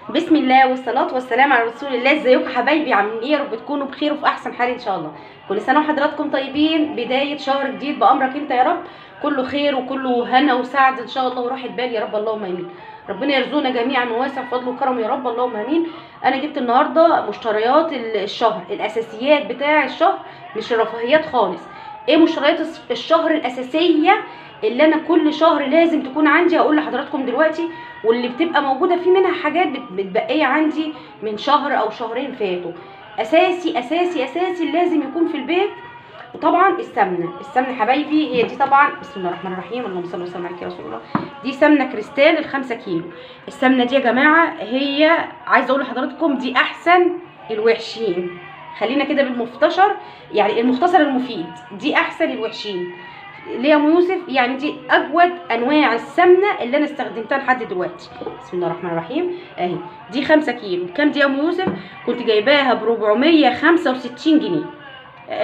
بسم الله والصلاة والسلام على رسول الله. ازيكم حبايبي؟ عاملين ايه؟ يا رب تكونوا بخير وفي احسن حال ان شاء الله. كل سنة وحضراتكم طيبين، بداية شهر جديد بأمرك انت يا رب، كله خير وكله هنا وسعد ان شاء الله وراحة بال يا رب، اللهم امين. ربنا يرزقنا جميعا من واسع فضله وكرمه يا رب، اللهم امين. انا جبت النهارده مشتريات الشهر، الاساسيات بتاع الشهر، مش الرفاهيات خالص. ايه مشتريات الشهر الاساسيه اللي انا كل شهر لازم تكون عندي؟ هقول لحضراتكم دلوقتي، واللي بتبقى موجوده في منها حاجات متبقيه عندي من شهر او شهرين فاتوا. اساسي اساسي اساسي لازم يكون في البيت. وطبعا السمنه حبايبي، هي دي طبعا. بسم الله الرحمن الرحيم، اللهم صل وسلم عليك يا رسول الله. دي سمنه كريستال ال5 كيلو. السمنه دي يا جماعه، هي عايزه اقول لحضراتكم دي احسن الوحشين. خلينا كده بالمختصر، يعني المختصر المفيد، دي احسن الوحشين. ليه يا ام يوسف؟ يعني دي اجود انواع السمنه اللي انا استخدمتها لحد دلوقتي. بسم الله الرحمن الرحيم. اهي دي 5 كيلو. كام دي يا ام يوسف؟ كنت جايباها ب 465 جنيه.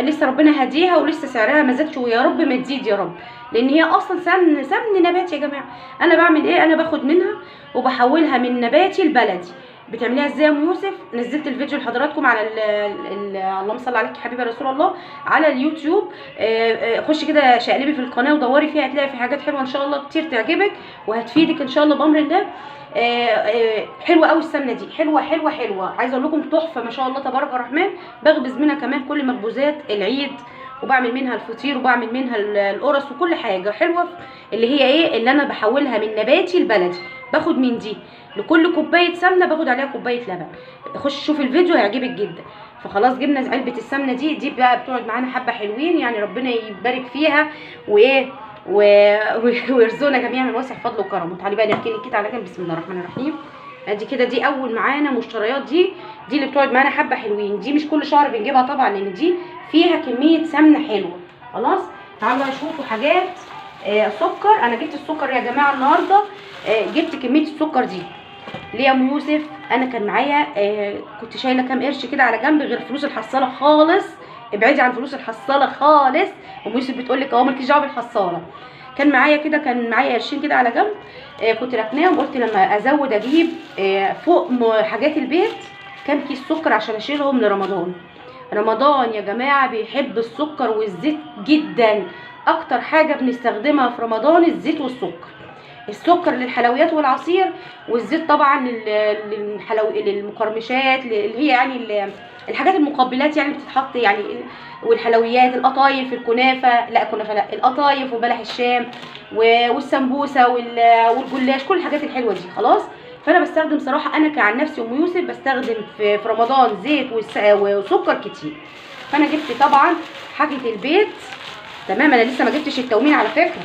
لسه ربنا هديها ولسه سعرها ما زادش، ويا رب ما تزيد يا رب، لان هي اصلا سمن نباتي يا جماعه. انا بعمل ايه؟ انا باخد منها وبحولها من نباتي لبلدي. بتعمليها ازاي يا ام يوسف؟ نزلت الفيديو لحضراتكم على اللهم صل عليك حبيبي رسول الله على اليوتيوب. خشي كده شقلبي في القناه ودوري فيها، هتلاقي في حاجات حلوه ان شاء الله كتير تعجبك وهتفيدك ان شاء الله بامر الله. حلوه قوي السمنه دي، حلوه حلوه حلوه، عايزه اقول لكم تحفه ما شاء الله تبارك الرحمن. بخبز منها كمان كل مخبوزات العيد، وبعمل منها الفطير، وبعمل منها القرص وكل حاجه حلوه. اللي هي ايه؟ اللي انا بحولها من نباتي لبلدي. باخد من دي لكل كوبايه سمنه باخد عليها كوبايه لبن. خش شوف الفيديو هيعجبك جدا. فخلاص جبنا علبه السمنه دي بقى بتقعد معانا حبه حلوين، يعني ربنا يبارك فيها وايه ويرزقنا جميعا من واسع فضله وكرمه. تعالي بقى نركني كده على جنب. بسم الله الرحمن الرحيم. ادي كده دي اول معانا مشتريات. دي اللي بتقعد معانا حبه حلوين. دي مش كل شهر بنجيبها طبعا، لان دي فيها كميه سمنه حلوه. خلاص تعالوا بقى شوفوا حاجات. سكر. انا جبت السكر يا جماعه النهارده. جبت كميه السكر دي ليه يا ام يوسف؟ انا كان معايا كنت شايله كام قرش كده على جنب غير فلوس الحصاله خالص. ابعدي عن فلوس الحصاله خالص. ام يوسف بتقول لك اهو مالكيش دعوه بالحصاله. كان معايا قرشين كده على جنب. كنت راكناهم، قلت لما ازود اجيب فوق حاجات البيت كام كيس سكر عشان اشيلهم لرمضان. رمضان يا جماعه بيحب السكر والزيت جدا. اكتر حاجه بنستخدمها في رمضان الزيت والسكر. السكر للحلويات والعصير، والزيت طبعا للمقرمشات، اللي هي يعني الحاجات المقبلات يعني بتتحط يعني، والحلويات، القطايف، الكنافه، لا كنافه لا، القطايف وبلح الشام والسمبوسه والجلاش، كل الحاجات الحلوه دي. خلاص فانا بستخدم صراحه، انا كعن نفسي ام يوسف بستخدم في رمضان زيت وسكر كتير. فانا جبت طبعا حاجه البيت. تمام. انا لسه ما جبتش التومين على فكره.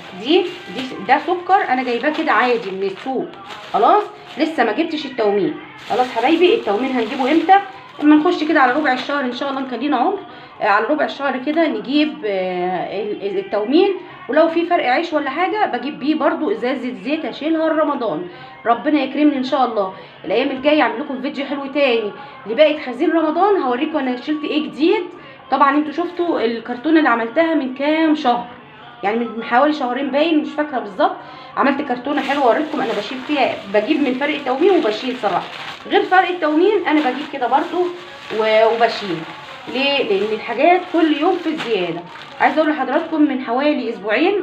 ده سكر انا جايباه كده عادي من السوق. خلاص لسه ما جبتش التومين. خلاص حبايبي، التومين هنجيبه امتى؟ اما نخش كده على ربع الشهر ان شاء الله، كان لينا عمر. على ربع الشهر كده نجيب التومين. ولو في فرق عيش ولا حاجه بجيب بيه برضو ازازه زيت اشيلها لرمضان. ربنا يكرمني ان شاء الله. الايام الجايه اعمل لكم فيديو حلو تاني لباقي خزين رمضان، هوريكم انا شلت ايه جديد. طبعا انتوا شفتوا الكرتونه اللي عملتها من كام شهر، يعني من حوالي شهرين باين، مش فاكره بالظبط. عملت كرتونه حلوه وريتكم انا بشيل فيها، بجيب من فرق التومين وبشيل صراحه. غير فرق التومين انا بجيب كده برضو وبشيل. ليه؟ لان الحاجات كل يوم في الزياده. عايزه اقول لحضراتكم من حوالي اسبوعين،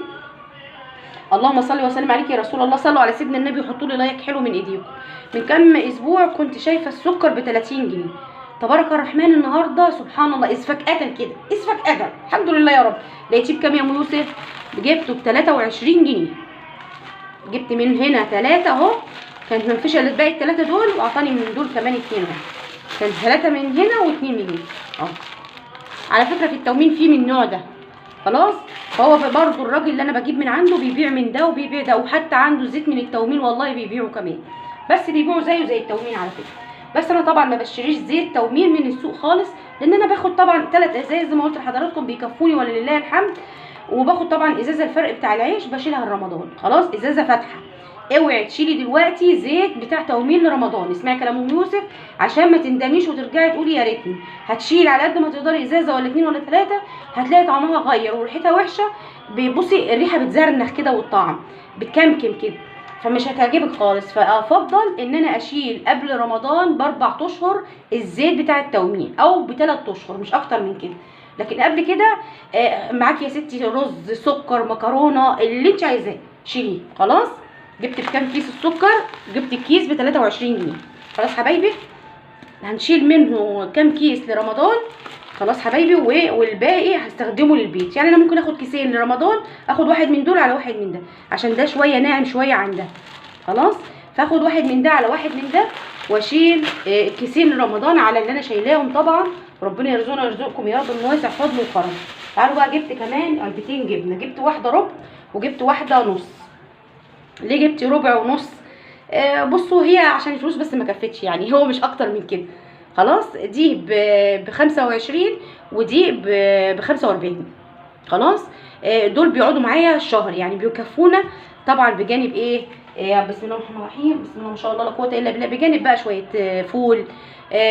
اللهم صل وسلم عليك يا رسول الله، صلوا على سيدنا النبي وحطوا لي لايك حلو من ايديكم. من كام اسبوع كنت شايفه السكر ب 30 جنيه. تبارك الرحمن النهارده سبحان الله فجأة كده، فجأة الحمد لله يا رب. لقيتيه بكام يا ام يوسف؟ جبته ب 23 جنيه. جبت من هنا 3 اهو، كانت منفشه للباقي ال3 دول، واعطاني من دول كمان 2 اهو. كان 3 من هنا و2 من هنا اهو. على فكره في التومين فيه من النوع ده. خلاص فهو برضو الراجل اللي انا بجيب من عنده بيبيع من ده وبيبيع ده، وحتى عنده زيت من التومين والله بيبيعه كمان، بس بيبيعوا زيه زي التومين على فكره. بس انا طبعا ما بشتريش زيت تومين من السوق خالص، لان انا باخد طبعا 3 ازايز زي ما قلت لحضراتكم بيكفوني ولله الحمد. وباخد طبعا ازازه الفرق بتاع العيش بشيلها لرمضان. خلاص ازازه فاتحه. اوعي تشيلي دلوقتي زيت بتاع تومين لرمضان. اسمعي كلام ام يوسف عشان ما تندميش وترجعي تقولي يا ريتني. هتشيلي على قد ما تقدري ازازه ولا 2 ولا 3، هتلاقي طعمها غير وريحتها وحشه. بصي الريحه بتزرنخ كده والطعم بتكمكم كده. فمش هتعجبك خالص. فافضل ان انا اشيل قبل رمضان ب4 اشهر الزيت بتاع التومين، او ب3 اشهر مش اكتر من كده. لكن قبل كده معاكي يا ستي رز، سكر، مكرونه، اللي انت عايزاه شيليه. خلاص. جبت بكام كيس السكر؟ جبت الكيس ب 23 جنيه. خلاص حبايبي، هنشيل منه كام كيس لرمضان. خلاص حبايبي، والباقي هستخدمه للبيت. يعني انا ممكن اخد كيسين لرمضان، اخد واحد من دول على واحد من ده، عشان ده شويه ناعم شويه عن ده. خلاص. فاخد واحد من ده على واحد من ده، واشيل كيسين لرمضان على اللي انا شايلاهم طبعا. ربنا يرزقنا ويرزقكم يا رب من واسع فضله وكرمه. تعالوا بقى، جبت كمان علبتين جبنه. جبت واحده ربع وجبت واحده نص. ليه جبت ربع ونص؟ بصوا، هي عشان الفلوس بس ما كفتش، يعني هو مش اكتر من كده. خلاص. دي ب25 ودي ب45. خلاص. دول بيقعدوا معايا الشهر، يعني بيكفونا طبعا، بجانب ايه؟ بسم الله الرحمن الرحيم، بسم الله ما شاء الله لا قوه الا بالله. بجانب بقى شويه فول،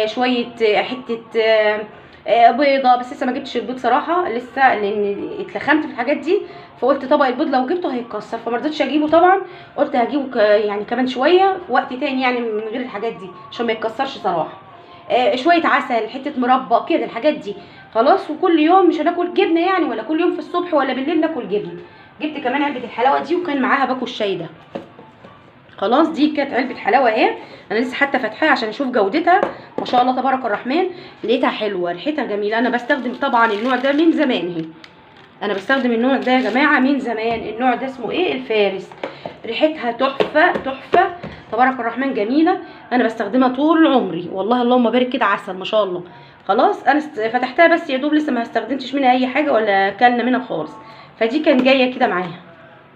شويه حته بيضه. بس لسه ما جبتش البيض صراحه لسه، لان اتلخمت في الحاجات دي. فقلت طبق البيض لو جبته هيتكسر، فما رضيتش اجيبه طبعا. قلت هجيبه يعني كمان شويه في وقت تاني، يعني من غير الحاجات دي عشان ما يتكسرش صراحه. شويه عسل، حته مربى كده، الحاجات دي. خلاص. وكل يوم مش هناكل جبنه يعني، ولا كل يوم في الصبح ولا بالليل ناكل جبنه. جبت كمان علبه الحلاوه دي، وكان معاها باكو الشاي ده. خلاص. دي كانت علبه حلاوه اهي، انا لسه حتى فاتحاها عشان اشوف جودتها. ما شاء الله تبارك الرحمن. لقيتها حلوه، ريحتها جميله. انا بستخدم طبعا النوع ده من زمان اهي. انا بستخدم النوع ده يا جماعه من زمان. النوع ده اسمه ايه؟ الفارس. ريحتها تحفه تحفه تبارك الرحمن، جميله. انا بستخدمها طول عمري والله، اللهم بارك كده، عسل ما شاء الله. خلاص. انا فتحتها بس يا دوب، لسه ما استخدمتش منها اي حاجه ولا كلنا منها خالص. فدي كان جايه كده معاها.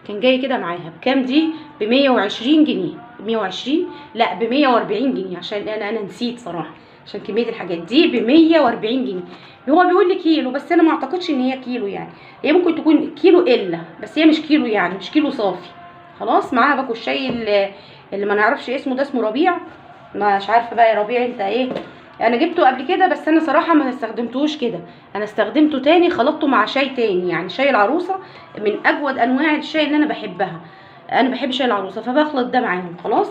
كان جاي كده معاها بكام دي؟ ب120 جنيه. 120 لا، ب140 جنيه، عشان انا نسيت صراحه، عشان كميه الحاجات دي ب140 جنيه. هو بيقول لي كيلو، بس انا ما اعتقدش ان هي كيلو يعني. هي ممكن تكون كيلو الا، بس هي مش كيلو يعني، مش كيلو صافي. خلاص. معاها باكو الشاي اللي ما نعرفش اسمه ده، اسمه ربيع. مش عارفه بقى يا ربيع انت ايه. انا جبته قبل كده، بس انا صراحه ما استخدمتوش كده. انا استخدمته تاني، خلطته مع شاي تاني، يعني شاي العروسه من اجود انواع الشاي اللي انا بحبها. انا بحب شاي العروسه، فبخلط ده معاهم. خلاص.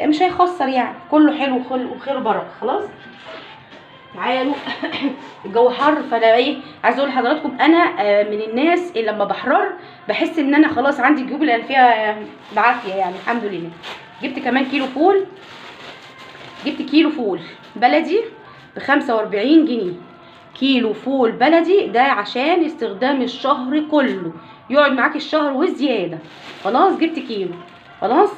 مش هيخسر يعني، كله حلو وخير وبركه. خلاص. تعالوا. الجو حر، فانا ايه عايزه اقول لحضراتكم، انا من الناس اللي لما بحرر بحس ان انا خلاص عندي الجيوب اللي فيها بعافيه يعني، الحمد لله. جبت كمان كيلو فول. جبت كيلو فول بلدي ب45 جنيه. كيلو فول بلدي ده عشان استخدام الشهر كله، يقعد معاك الشهر وزياده. خلاص. جبت كيلو. خلاص.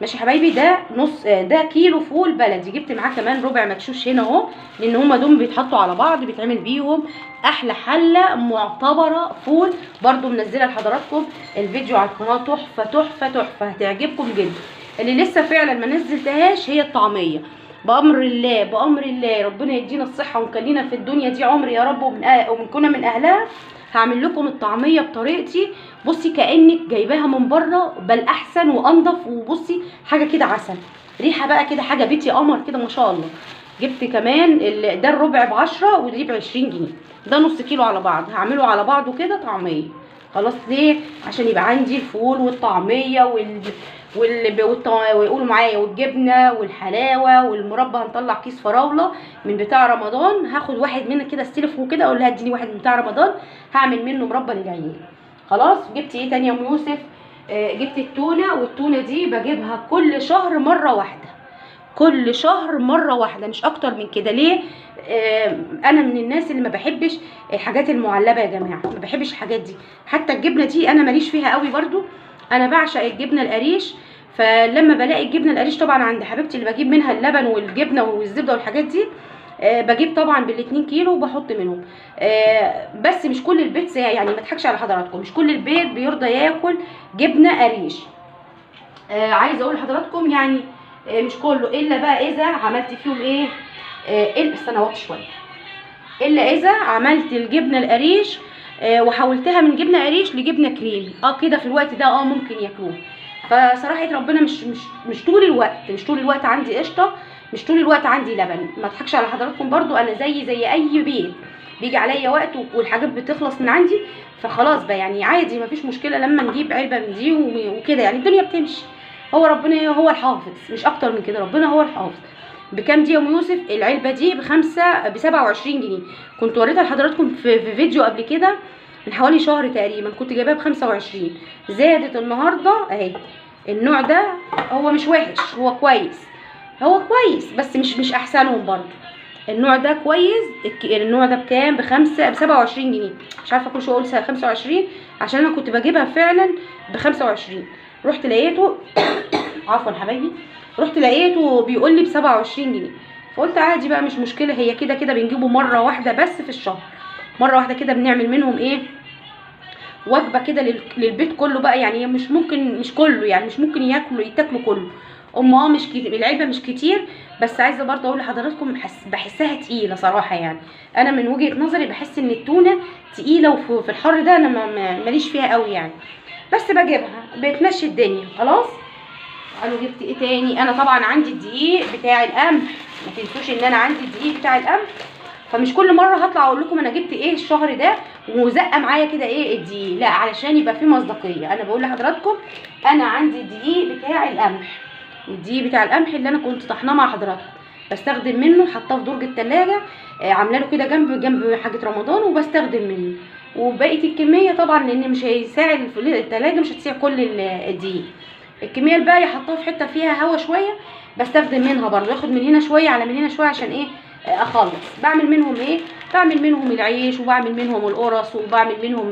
ماشي حبايبي. ده نص، ده كيلو فول بلدي. جبت معاه كمان ربع مدشوش هنا اهو، لان هما دول بيتحطوا على بعض، بيتعمل بيهم احلى حله معتبره فول. برضو منزله لحضراتكم الفيديو على القناه، تحفه تحفه تحفه، هتعجبكم جدا. اللي لسه فعلا ما نزلتهاش هي الطعميه. بامر الله بامر الله، ربنا يدينا الصحه ونخلينا في الدنيا دي عمر يا رب، ومن كنا من اهلها. هعمل لكم الطعميه بطريقتي. بصي كانك جايباها من بره، بل احسن وانضف. وبصي حاجه كده عسل، ريحه بقى كده، حاجه بيتي قمر كده ما شاء الله. جبت كمان ده الربع ب10 ودي ب20 جنيه. ده نص كيلو على بعض، هعمله على بعضه كده طعميه. خلاص. ليه؟ عشان يبقى عندي الفول والطعميه ويقولوا معايا والجبنه والحلاوه والمربى. هنطلع كيس فراوله من بتاع رمضان، هاخد واحد منه كده استلفه كده، اقول لها اديني واحد من بتاع رمضان، هعمل منه مربى للعيال. خلاص. جبت ايه تاني يا ام يوسف؟ جبت التونه. والتونه دي بجيبها كل شهر مره واحده، كل شهر مره واحده، مش اكتر من كده. ليه؟ انا من الناس اللي ما بحبش الحاجات المعلبه يا جماعه، ما بحبش الحاجات دي. حتى الجبنه دي انا ماليش فيها قوي برضو. انا بعشق الجبنه القريش. فلما بلاقي الجبنه القريش طبعا عند حبيبتي اللي بجيب منها اللبن والجبنه والزبده والحاجات دي، بجيب طبعا بال2 كيلو وبحط منهم. بس مش كل البيت، يعني ما اضحكش على حضراتكم، مش كل البيت بيرضى ياكل جبنه قريش. عايزه اقول لحضراتكم يعني مش كله، الا بقى اذا عملت فيهم ايه، استنى وقت شويه، الا اذا عملت الجبنه القريش وحولتها من جبنه قريش لجبنه كريمي. كده في الوقت ده ممكن ياكلوه. فصراحه ربنا مش طول الوقت، مش طول الوقت عندي قشطه، مش طول الوقت عندي لبن. ما اضحكش على حضراتكم برضو، انا زي اي بيت بيجي عليا وقت والحاجات بتخلص من عندي، فخلاص بقى يعني عادي، مفيش مشكله لما نجيب علبه من دي وكده، يعني الدنيا بتمشي. هو ربنا هو الحافظ، مش اكتر من كده، ربنا هو الحافظ. بكام دي يا ام يوسف؟ العلبه دي ب 27 جنيه. كنت وريتها لحضراتكم في فيديو قبل كده من حوالي شهر تقريبا، كنت جايباها ب 25. زادت النهارده اهي. النوع ده هو مش وحش، هو كويس، هو كويس بس مش احسنهم برضو. النوع ده كويس. النوع ده بكام؟ ب 27 جنيه. مش عارفه كل شويه اقول 25 عشان انا كنت بجيبها فعلا ب 25. رحت لقيته عفوا حبايبي، رحت لقيته بيقول لي ب 27 جنيه. فقلت عادي بقى مش مشكله، هي كده كده بنجيبه مره واحده بس في الشهر، مره واحده كده بنعمل منهم ايه، وجبه كده للبيت كله بقى. يعني مش ممكن، مش كله يعني، مش ممكن يتاكلوا كله. مش كتير العلبه، مش كتير، بس عايزه برضه اقول لحضراتكم بحسها تقيله صراحه. يعني انا من وجهه نظري بحس ان التونه تقيله، وفي الحر ده انا ماليش فيها قوي يعني، بس بجيبها بتمشي الدنيا خلاص. قالوا جبت ايه تاني؟ انا طبعا عندي الدقيق بتاع القمح، ما تنسوش ان انا عندي الدقيق بتاع القمح. فمش كل مره هطلع اقول لكم انا جبت ايه الشهر ده وزقه معايا كده ايه الدقيق، لا، علشان يبقى فيه مصداقيه. انا بقول لحضراتكم انا عندي الدقيق بتاع القمح، الدقيق بتاع القمح اللي انا كنت طحناه مع حضراتكم، بستخدم منه، حاطاه في درج التلاجة، عامله له كده جنب حاجه رمضان، وبستخدم منه. وبقيه الكميه طبعا لان مش هيساع التلاجة، مش هتسيع كل الدقيق. الكميه الباقيه حطاها في حته فيها هوا شويه، بستخدم منها برضه، اخد من هنا شويه على من هنا شويه عشان ايه اخلص. بعمل منهم ايه؟ بعمل منهم العيش، وبعمل منهم القرص، وبعمل منهم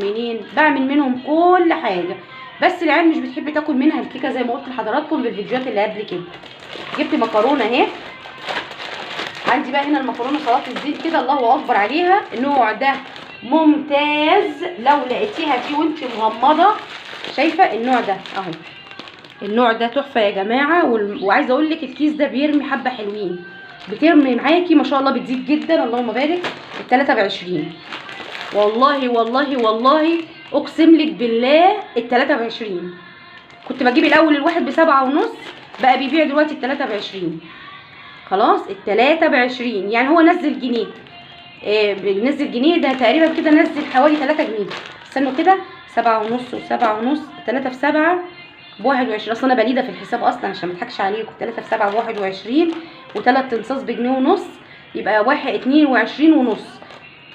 بعمل منهم كل حاجه. بس العيال مش بتحب تاكل منها الكيكه زي ما قلت لحضراتكم في الفيديوهات اللي قبل كده. جبت مكرونه اهي. عندي بقى هنا المكرونه صلاه الزيت كده، الله اكبر عليها. النوع ده ممتاز، لو لقيتيها فيه وانت مغمضه. شايفه النوع ده اهو، النوع ده تحفه يا جماعه. وعايزه اقول لك الكيس ده بيرمي حبه حلوين، بترمي معاكي ما شاء الله، بتزيد جدا اللهم بارك. التلاته ب20 والله والله والله اقسم لك بالله. التلاته ب20. كنت بجيب الاول الواحد ب7.5، بقى بيبيع دلوقتي التلاته ب20. خلاص التلاته ب20، يعني هو نزل جنيه. نزل جنيه ده تقريبا كده، نزل حوالي 3 جنيه. استنوا كده، 7.5 و7.5، 3 في 7 ب21. اصل انا بليده في الحساب اصلا عشان ما اضحكش عليكم. 3 في 7 ب21، و3 انصاص بجنيه ونص، يبقى 22 ونص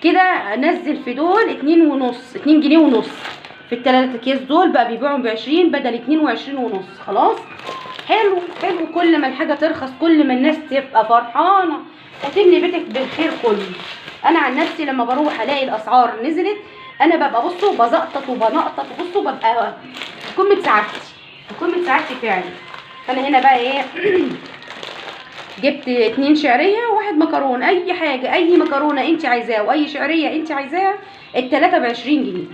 كده. نزل في دول 2 ونص، 2 جنيه ونص في الثلاث اكياس دول، بقى بيبيعهم ب20 بدل 22 ونص. خلاص حلو حلو. كل ما الحاجه ترخص كل ما الناس تبقى فرحانه وتملي بيتك بالخير كله. انا عن نفسي لما بروح الاقي الاسعار نزلت، انا ببقى بصوا بزقطط وبنقطط، بصوا ببقى في قمه سعادتي، في قمه سعادتي فعلا. فانا هنا بقى ايه جبت 2 شعريه و1 مكرونه، اي حاجه، اي مكرونه انت عايزاها واي شعريه انت عايزاها، التلاته ب20 جنيه.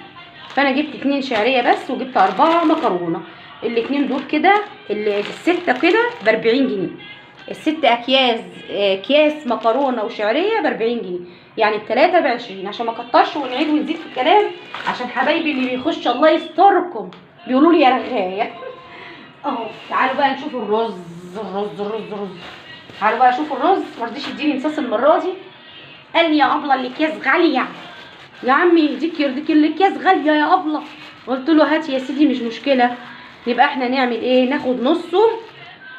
فانا جبت 2 شعريه بس، وجبت 4 مكرونه. الاتنين دول كده، الستة كده ب40 جنيه. الست اكياس اكياس مكرونه وشعريه ب40 جنيه، يعني التلاته ب20. عشان ما كترش ونعيد ونزيد في الكلام، عشان حبايبي اللي بيخش الله يستركم بيقولوا لي يا رغايه. اهو تعالوا بقى نشوف الرز. تعالوا بقى شوفوا الرز. مرضيش يديني انصاص المره دي، قال لي يا ابله الاكياس غاليه. يا عمي يهديك يرضيك، الاكياس غاليه يا ابله. قلت له هاتي يا سيدي مش مشكله. يبقى احنا نعمل ايه؟ ناخد نصه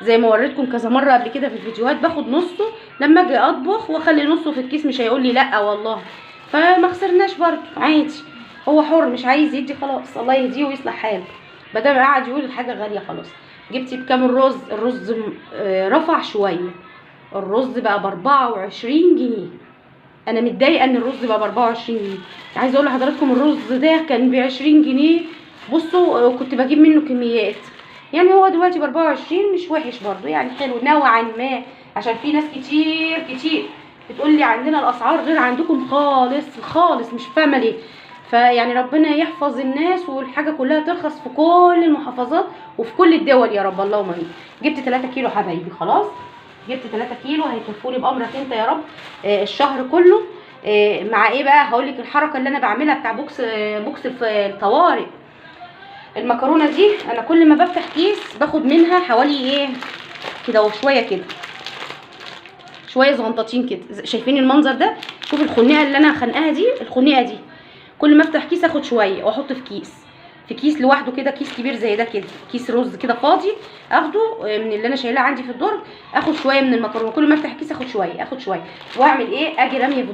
زي ما وريتكم كذا مره قبل كده في الفيديوهات، باخد نصه لما اجي اطبخ واخلي نصه في الكيس، مش هيقول لي لا والله. فما خسرناش برضه، عادي، هو حر، مش عايز يدي خلاص، الله يهديه ويصلح حاله. ما دام قاعد يقول الحاجه غاليه خلاص. جبتي بكام الرز؟ الرز رفع شويه، الرز بقى ب24 جنيه. انا متضايقه ان الرز بقى ب24 جنيه. عايزه اقول لحضراتكم الرز ده كان ب20 جنيه. بصوا كنت بجيب منه كميات، يعني هو دلوقتي ب24، مش وحش برضو يعني، حلو نوعا ما. عشان في ناس كتير بتقول لي عندنا الاسعار غير عندكم خالص خالص، مش فاهمه ليه. فيعني ربنا يحفظ الناس والحاجه كلها ترخص في كل المحافظات وفي كل الدول يا رب، اللهم امين. جبت 3 كيلو حبايبي، خلاص جبت 3 كيلو هيكفوني بامرك انت يا رب الشهر كله. مع ايه بقى؟ هقول لك الحركه اللي انا بعملها بتاع بوكس في الطوارئ. المكرونه دي انا كل ما بفتح كيس باخد منها حوالي ايه كده وشويه كده، شويه صغنطاطين كده. شايفين المنظر ده؟ شوف الخنيقه اللي انا خانقاها دي، الخنيقه دي كل ما افتح كيس اخد شويه واحط في كيس. في كيس لوحده كده، كيس كبير زي ده كده، كيس رز كده فاضي، اخده من اللي انا شايلاه عندي في الدرج، اخد شويه من المكرونه، كل ما افتح الكيس اخد شويه اخد شويه، واعمل ايه، اجي راميه في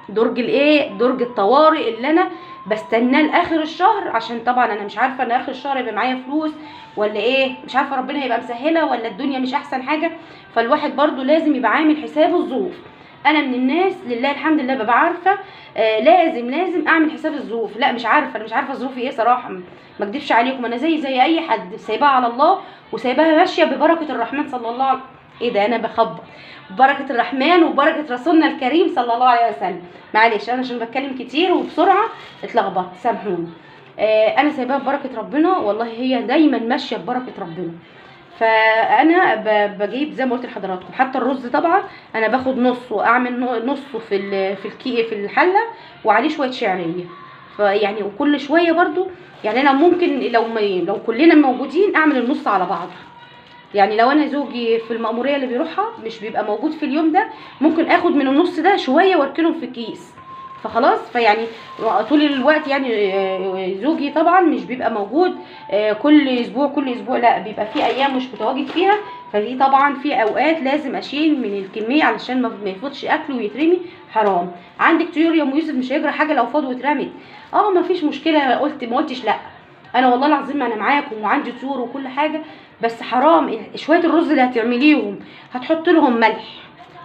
درج الايه، درج الطوارئ اللي انا بستناه لاخر الشهر، عشان طبعا انا مش عارفه ان اخر الشهر يبقى معايا فلوس ولا ايه، مش عارفه ربنا هيبقى مسهله ولا الدنيا مش احسن حاجه. فالواحد برضو لازم يبقى عامل حساب الظروف. انا من الناس لله الحمد لله ببقى عارفه لازم اعمل حساب الظروف. لا مش عارفه، انا مش عارفه ظروفي ايه صراحه، ما اكدبش عليكم، انا زي اي حد سايباها على الله وسايباها ماشيه ببركه الرحمن صلى الله عليه. ايه ده انا بخبط، ببركه الرحمن وبركه رسولنا الكريم صلى الله عليه وسلم. معلش انا عشان بتكلم كتير وبسرعه اتلخبطت، سامحوني. انا سايباها ببركه ربنا، والله هي دايما ماشيه ببركه ربنا. فانا بجيب زي ما قلت لحضراتكم، حتى الرز طبعا انا باخد نص واعمل نصه في الحله وعليه شويه شعريه، فيعني وكل شويه برضو يعني انا ممكن لو كلنا موجودين اعمل النص على بعض. يعني لو انا زوجي في المأمورية اللي بيروحها مش بيبقى موجود في اليوم ده، ممكن اخد من النص ده شويه واركنهم في كيس، فخلاص فيعني طول الوقت يعني زوجي طبعا مش بيبقى موجود كل اسبوع، لا بيبقى في ايام مش متواجد فيها، فدي طبعا في اوقات لازم اشيل من الكميه علشان ما يفوتش اكل ويترمي، حرام. عندك طيور يا ام يوسف مش هيجرى حاجه لو فاض واترمت، ما فيش مشكله، ما قلتش لا، انا والله العظيم انا معاكم وعندي طيور وكل حاجه، بس حرام شويه الرز اللي هتعمليهم هتحط لهم ملح،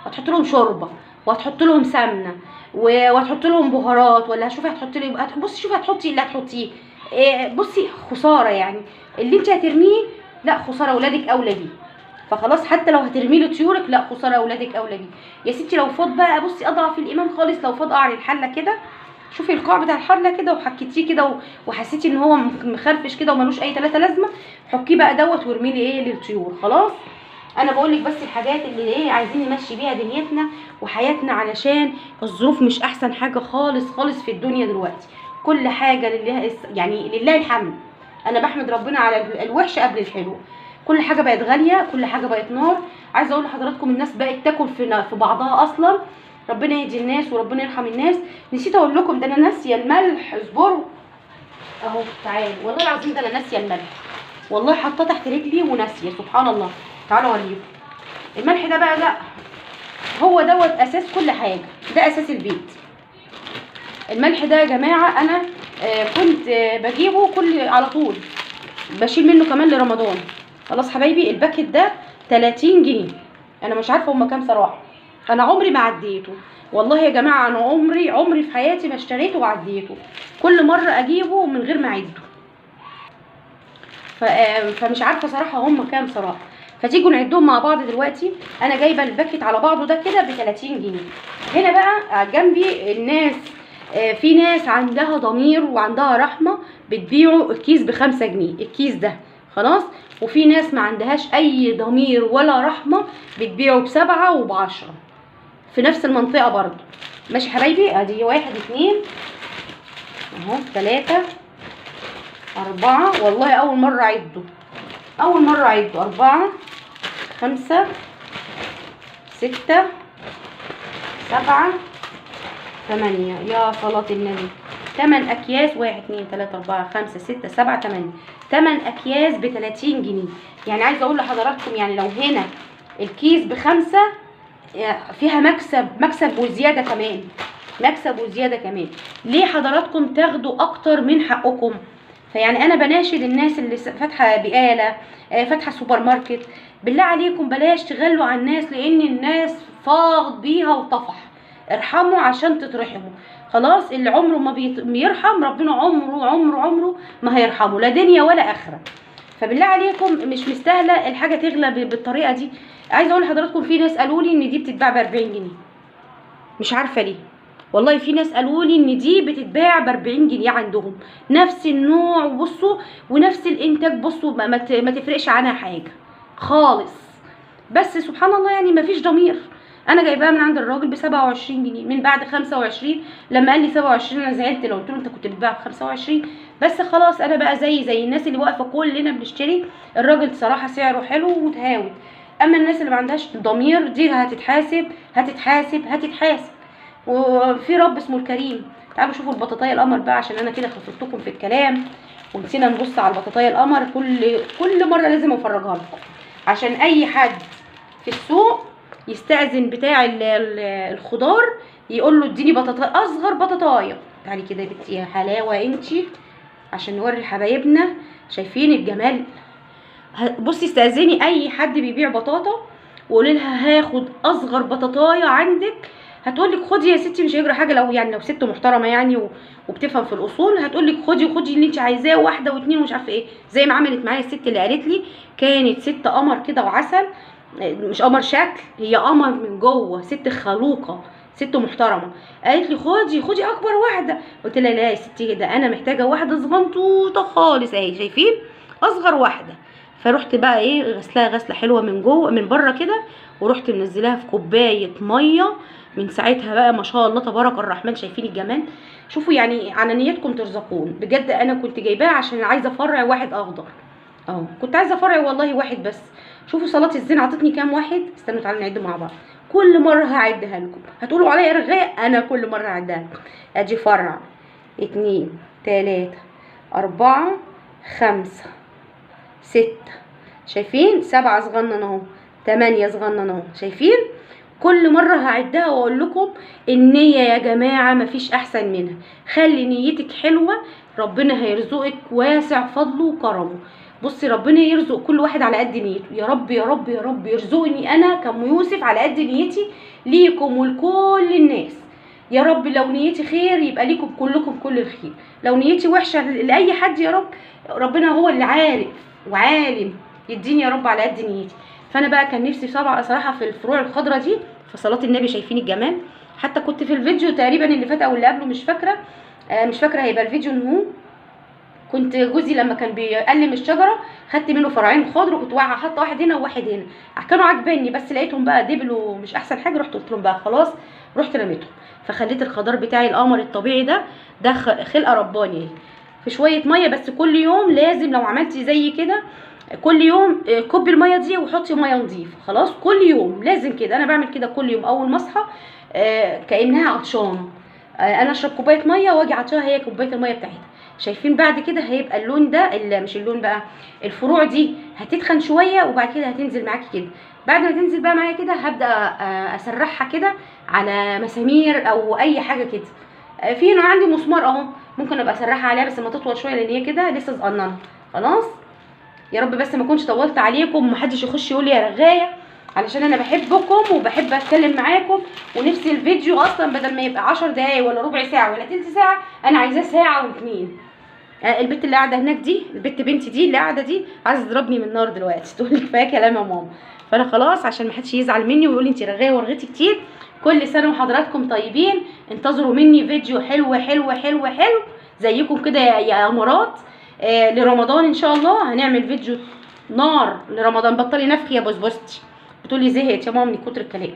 هتحط لهم شوربه، وهتحط لهم سمنه، وهتحط لهم بهارات، ولا شوفي هتحطي لي، بصي شوفي هتحطي اللي هتحطيه، بصي خساره يعني اللي انت هترميه، لا خساره، اولادك اولى بيه، فخلاص حتى لو هترمي له طيورك لا خساره، اولادك اولى بيه يا ستي. لو فاض بقى بصي اضعف الايمان خالص، لو فاض قعر الحله كده، شوفي القاع بتاع الحله كده وحكيتيه كده وحسيتي ان هو مخرفش كده وملوش اي 3 لازمه، حكيه بقى دوت وارمي لي ايه للطيور. خلاص انا بقول لك بس الحاجات اللي ايه عايزين نمشي بيها دنيتنا وحياتنا، علشان الظروف مش احسن حاجه خالص في الدنيا دلوقتي، كل حاجه لله يعني لله الحمد، انا بحمد ربنا على الوحش قبل الحلو، كل حاجه بقت غاليه، كل حاجه بقت نار. عايزه اقول لحضراتكم الناس بقت تاكل في بعضها اصلا، ربنا يهدي الناس وربنا يرحم الناس. نسيت اقول لكم ده انا ناسيه الملح، اصبروا اهو تعالوا، والله العظيم ده انا ناسيه الملح، والله حاطاه تحت رجلي وناسيه، سبحان الله. تعالوا اوريكم الملح ده بقى، لا هو دوت اساس كل حاجه، ده اساس البيت. الملح ده يا جماعه انا كنت بجيبه على طول، بشيل منه كمان لرمضان. خلاص حبايبي الباكت ده 30 جنيه، انا مش عارفه هما كام صراحه، انا عمري ما عديته والله يا جماعه، انا عمري في حياتي ما اشتريته وعديته، كل مره اجيبه من غير ما اعده. فمش عارفه صراحه هم كام صراحه، فتيجوا نعدهم مع بعض دلوقتي. انا جايبه الباكت على بعضه ده كده ب 30 جنيه. هنا بقى جنبي الناس في ناس عندها ضمير وعندها رحمه بتبيعوا الكيس ب5 جنيه الكيس ده، خلاص. وفي ناس ما عندهاش اي ضمير ولا رحمه بتبيعه ب7 وب10 في نفس المنطقه برضو. ماشي حبايبي، ادي 1 2 اهو 3 4، والله اول مره اعده 4 5 6 7 8، يا صلاة النبي، 8 اكياس، 1 2 3 4 5 6 7 8 اكياس ب 30 جنيه. يعني عايزه اقول لحضراتكم يعني لو هنا الكيس ب5 فيها مكسب وزياده كمان، ليه حضراتكم تاخدوا اكتر من حقكم؟ فيعني انا بناشد الناس اللي فاتحه بقاله فاتحه سوبر ماركت، بالله عليكم بلاش تغلوا على الناس، لان الناس فاض بيها وطفح، ارحموا عشان تترحموا. خلاص اللي عمره ما بيرحم ربنا عمره ما هيرحمه، لا دنيا ولا اخره. فبالله عليكم مش مستاهله الحاجه تغلى بالطريقه دي. عايزه اقول لحضراتكم في ناس قالوا لي ان دي بتتباع ب 40 جنيه، مش عارفه ليه والله، في ناس قالوا لي ان دي بتتباع ب 40 جنيه عندهم، نفس النوع بصوا ونفس الانتاج، بصوا ما تفرقش عنها حاجه خالص، بس سبحان الله يعني ما فيش ضمير. انا جايباها من عند الراجل ب 27 جنيه من بعد 25، لما قال لي 27 انا زعلت، لو قلت له انت كنت بتبيع ب 25، بس خلاص انا بقى زي الناس اللي واقفه كلنا بنشتري. الراجل صراحه سعره حلو ومتهاوت، اما الناس اللي ما عندهاش ضمير دي هتتحاسب وفي رب اسمه الكريم. تعالوا شوفوا البطاطايه القمر بقى، عشان انا كده خففتكم في الكلام. ونسينا نبص على البطاطايه القمر. كل مره لازم افرجها لكم عشان اي حد في السوق يستأذن بتاع الخضار يقول له اديني بطاطا، اصغر بطاطايه. تعالي كده يا بنتي يا حلاوه انتي عشان نوري لحبايبنا. شايفين الجمال؟ بصي استأذني اي حد بيبيع بطاطا وقولي لها هاخد اصغر بطاطايه عندك، هتقولك خدي يا ستي مش هيجرى حاجه. لو ست محترمه يعني وبتفهم في الاصول هتقولك خدي اللي انت عايزاه، واحده واثنين ومش عارفه ايه، زي ما عملت معايا الست اللي قالت لي. كانت ست قمر كده وعسل، مش قمر شكل، هي قمر من جوه، ست خلوقه، ست محترمه. قالت لي خدي اكبر واحده. قلت لها لا يا ستي، ده انا محتاجه واحده صغنطوطه خالص اهي، شايفين؟ اصغر واحده. فرحت بقى ايه غسلاها غسله حلوه من جوه من بره كده، ورحت منزلاها في كوبايه ميه. من ساعتها بقى ما شاء الله تبارك الرحمن. شايفين الجمال؟ شوفوا يعني على نيتكم ترزقون بجد. انا كنت جايباها عشان عايزه فرع واحد اخضر، كنت عايزه فرع والله واحد بس. شوفوا صلاه الزين عطتني كام واحد. استنوا تعالوا نعد مع بعض. كل مره هعدها لكم هتقولوا عليا رغاء، انا كل مره هعدها لكم. ادي فرع 2 3 4 5 6، شايفين؟ 7 صغنن اهو، 8 صغنن اهو، شايفين؟ كل مره هعدها واقول لكم النيه يا جماعه مفيش احسن منها. خلي نيتك حلوه، ربنا هيرزقك واسع فضله وكرمه. بصي ربنا يرزق كل واحد على قد نيته. يا رب يا رب يا رب يرزقني انا كأم يوسف على قد نيتي ليكم ولكل الناس. يا رب لو نيتي خير يبقى ليكم كلكم كل الخير، لو نيتي وحشه لاي حد يا رب ربنا هو اللي عارف وعالم يديني يا رب على قد نيتي. فانا بقى كان نفسي صراحه في الفروع الخضراء دي في صلاه النبي. شايفين الجمال؟ حتى كنت في الفيديو تقريبا اللي فات او اللي قبله مش فاكره هيبقى الفيديو انه كنت جوزي لما كان بيقلم الشجره خدت منه فرعين خضر، وكنت واقعه حاطه واحد هنا وواحد هنا، كانوا عاجباني بس لقيتهم بقى دبلوا مش احسن حاجه، رحت قلت لهم بقى خلاص، رحت رميتهم. فخليت الخضار بتاعي القمر الطبيعي ده خلقه رباني في شويه ميه بس. كل يوم لازم لو عملتي زي كده كل يوم كوب الميه دي وحطي ميه نظيفه خلاص. كل يوم لازم كده، انا بعمل كده كل يوم اول ما اصحى كانها عطشانه انا اشرب كوبايه ميه واجي عطشانه هي كوبايه الميه بتاعتها. شايفين؟ بعد كده هيبقى اللون ده مش اللون بقى، الفروع دي هتتخن شويه وبعد كده هتنزل معاكي كده. بعد ما تنزل بقى معايا كده هبدا اسرحها كده على مسامير او اي حاجه كده. في هنا عندي مسمار اهو ممكن ابقى اسرحها عليها بس ما تطول شويه لان هي كده لسه صغننه. خلاص يا رب بس ما اكونش طولت عليكم ومحدش يخش يقول لي يا رغايه، علشان انا بحبكم وبحب اتكلم معاكم. ونفسي الفيديو اصلا بدل ما يبقى 10 دقايق ولا ربع ساعه ولا تلت ساعه انا عايزاه ساعه و2. البت اللي قاعده هناك دي، البت بنتي دي اللي قاعده دي عايزه تضربني من النار دلوقتي تقول لي كفايه كلام يا ماما. فانا خلاص عشان ما حدش يزعل مني ويقول لي انت رغايه ورغيتي كتير. كل سنه وحضراتكم طيبين. انتظروا مني فيديو حلو حلو حلو حلو زيكم كده يا امارات. لرمضان ان شاء الله هنعمل فيديو نار لرمضان. بطلي نفخي يا بسبوستي، بتقولي زهقت يا ماما من كتر الكلام.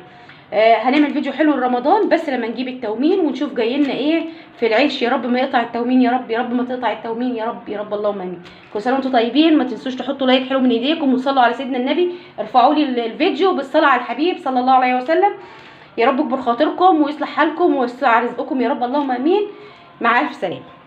هنعمل فيديو حلو لرمضان بس لما نجيب التومين ونشوف جاي لنا ايه في العيش. يا رب ما يقطع التومين، يا رب يا رب ما تقطع التومين، يا رب يا رب اللهم امين. كل سنه وانتم طيبين. ما تنسوش تحطوا لايك حلو من ايديكم وتصلوا على سيدنا النبي. ارفعوا لي الفيديو بالصلاه على الحبيب صلى الله عليه وسلم. يا رب يكبر خاطركم ويصلح حالكم ويوسع رزقكم يا رب اللهم امين. مع الف سلامه.